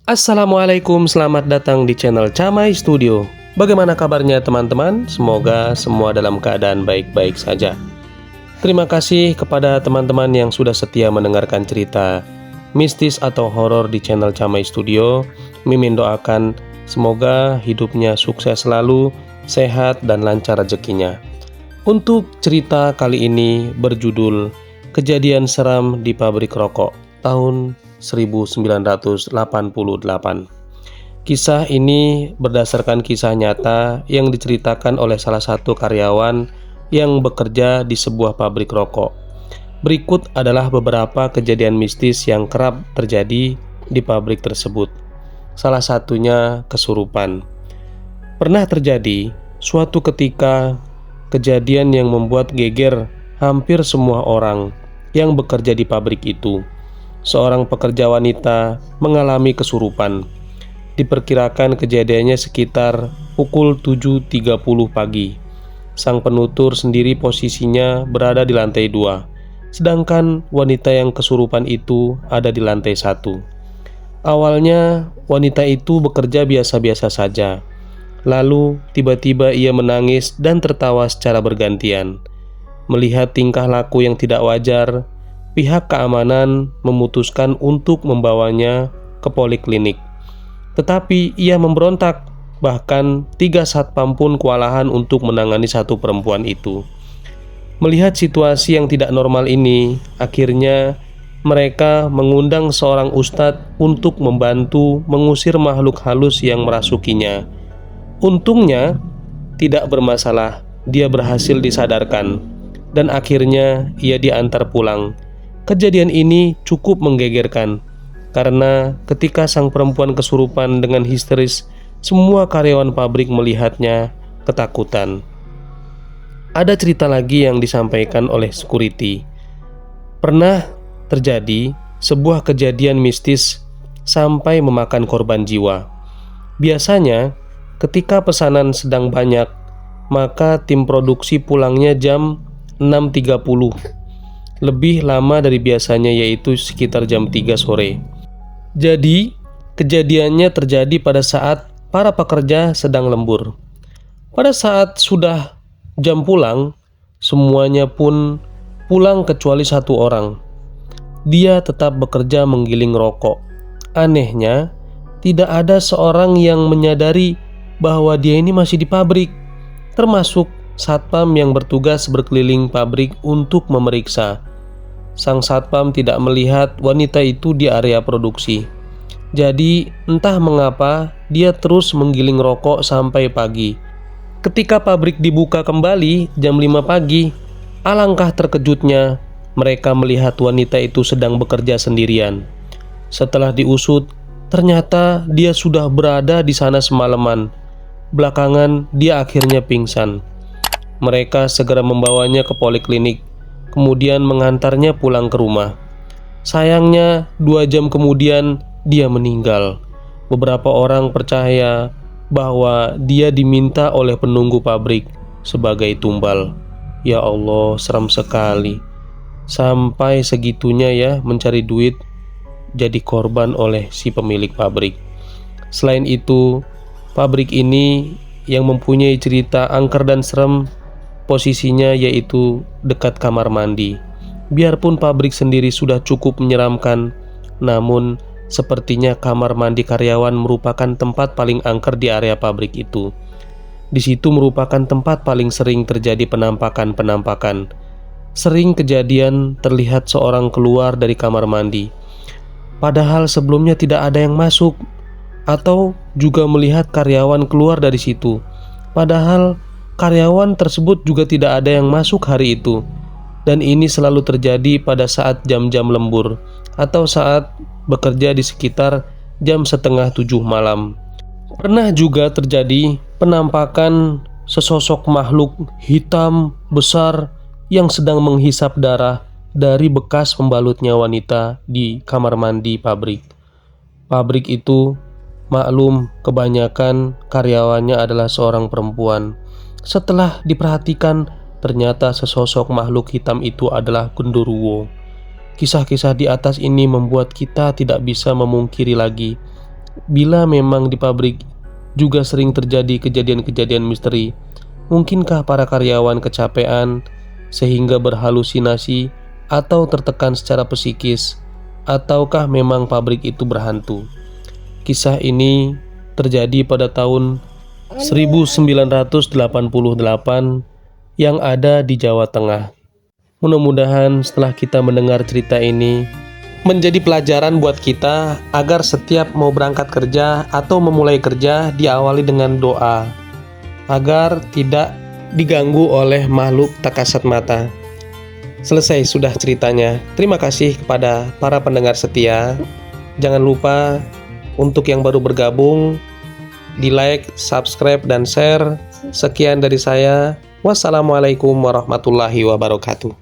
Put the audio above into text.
Assalamualaikum, selamat datang di channel Camai Studio. Bagaimana kabarnya teman-teman? Semoga semua dalam keadaan baik-baik saja. Terima kasih kepada teman-teman yang sudah setia mendengarkan cerita mistis atau horor di channel Camai Studio. Mimin doakan semoga hidupnya sukses selalu, sehat dan lancar rezekinya. Untuk cerita kali ini berjudul Kejadian Seram di Pabrik Rokok tahun 1988. Kisah ini berdasarkan kisah nyata yang diceritakan oleh salah satu karyawan yang bekerja di sebuah pabrik rokok. Berikut adalah beberapa kejadian mistis yang kerap terjadi di pabrik tersebut. Salah satunya kesurupan. Pernah terjadi suatu ketika kejadian yang membuat geger hampir semua orang yang bekerja di pabrik itu. Seorang pekerja wanita mengalami kesurupan. Diperkirakan kejadiannya sekitar pukul 7.30 pagi. Sang penutur sendiri posisinya berada di lantai 2, sedangkan wanita yang kesurupan itu ada di lantai 1. Awalnya wanita itu bekerja biasa-biasa saja. Lalu tiba-tiba ia menangis dan tertawa secara bergantian. Melihat tingkah laku yang tidak wajar, pihak keamanan memutuskan untuk membawanya ke poliklinik. Tetapi ia memberontak, bahkan 3 satpam pun kewalahan untuk menangani satu perempuan itu. Melihat situasi yang tidak normal ini, akhirnya mereka mengundang seorang ustadz untuk membantu mengusir makhluk halus yang merasukinya. Untungnya tidak bermasalah, dia berhasil disadarkan dan akhirnya ia diantar pulang. Kejadian ini cukup menggegerkan karena ketika sang perempuan kesurupan dengan histeris, semua karyawan pabrik melihatnya ketakutan. Ada cerita lagi yang disampaikan oleh security. Pernah terjadi sebuah kejadian mistis sampai memakan korban jiwa. Biasanya ketika pesanan sedang banyak, maka tim produksi pulangnya jam 6.30. Lebih lama dari biasanya, yaitu sekitar jam 3 sore. Jadi, kejadiannya terjadi pada saat para pekerja sedang lembur. Pada saat sudah jam pulang, semuanya pun pulang kecuali satu orang. Dia tetap bekerja menggiling rokok. Anehnya, tidak ada seorang yang menyadari bahwa dia ini masih di pabrik, termasuk satpam yang bertugas berkeliling pabrik untuk memeriksa. Sang satpam tidak melihat wanita itu di area produksi. Jadi entah mengapa dia terus menggiling rokok sampai pagi. Ketika pabrik dibuka kembali jam 5 pagi, alangkah terkejutnya mereka melihat wanita itu sedang bekerja sendirian. Setelah diusut, ternyata dia sudah berada di sana semalaman. Belakangan dia akhirnya pingsan. Mereka segera membawanya ke poliklinik, kemudian mengantarnya pulang ke rumah. Sayangnya 2 jam kemudian dia meninggal. Beberapa orang percaya bahwa dia diminta oleh penunggu pabrik sebagai tumbal. Ya Allah, seram sekali. Sampai segitunya ya mencari duit, jadi korban oleh si pemilik pabrik. Selain itu, pabrik ini yang mempunyai cerita angker dan serem. Posisinya yaitu dekat kamar mandi. Biarpun pabrik sendiri sudah cukup menyeramkan, namun sepertinya kamar mandi karyawan merupakan tempat paling angker di area pabrik itu. Di situ merupakan tempat paling sering terjadi penampakan-penampakan. Sering kejadian terlihat seorang keluar dari kamar mandi, padahal sebelumnya tidak ada yang masuk, atau juga melihat karyawan keluar dari situ, padahal karyawan tersebut juga tidak ada yang masuk hari itu. Dan ini selalu terjadi pada saat jam-jam lembur atau saat bekerja di sekitar jam setengah 7 malam. Pernah juga terjadi penampakan sesosok makhluk hitam besar yang sedang menghisap darah dari bekas pembalutnya wanita di kamar mandi pabrik. Pabrik itu maklum kebanyakan karyawannya adalah seorang perempuan. Setelah diperhatikan, ternyata sesosok makhluk hitam itu adalah genderuwo. Kisah-kisah di atas ini membuat kita tidak bisa memungkiri lagi Bila memang di pabrik juga sering terjadi kejadian-kejadian misteri, mungkinkah para karyawan kecapean sehingga berhalusinasi atau tertekan secara psikis, ataukah memang pabrik itu berhantu? Kisah ini terjadi pada tahun 1988 yang ada di Jawa Tengah. Mudah-mudahan setelah kita mendengar cerita ini menjadi pelajaran buat kita agar setiap mau berangkat kerja atau memulai kerja diawali dengan doa agar tidak diganggu oleh makhluk tak kasat mata. Selesai sudah ceritanya. Terima kasih kepada para pendengar setia. Jangan lupa untuk yang baru bergabung di like, subscribe, dan share. Sekian dari saya. Wassalamualaikum warahmatullahi wabarakatuh.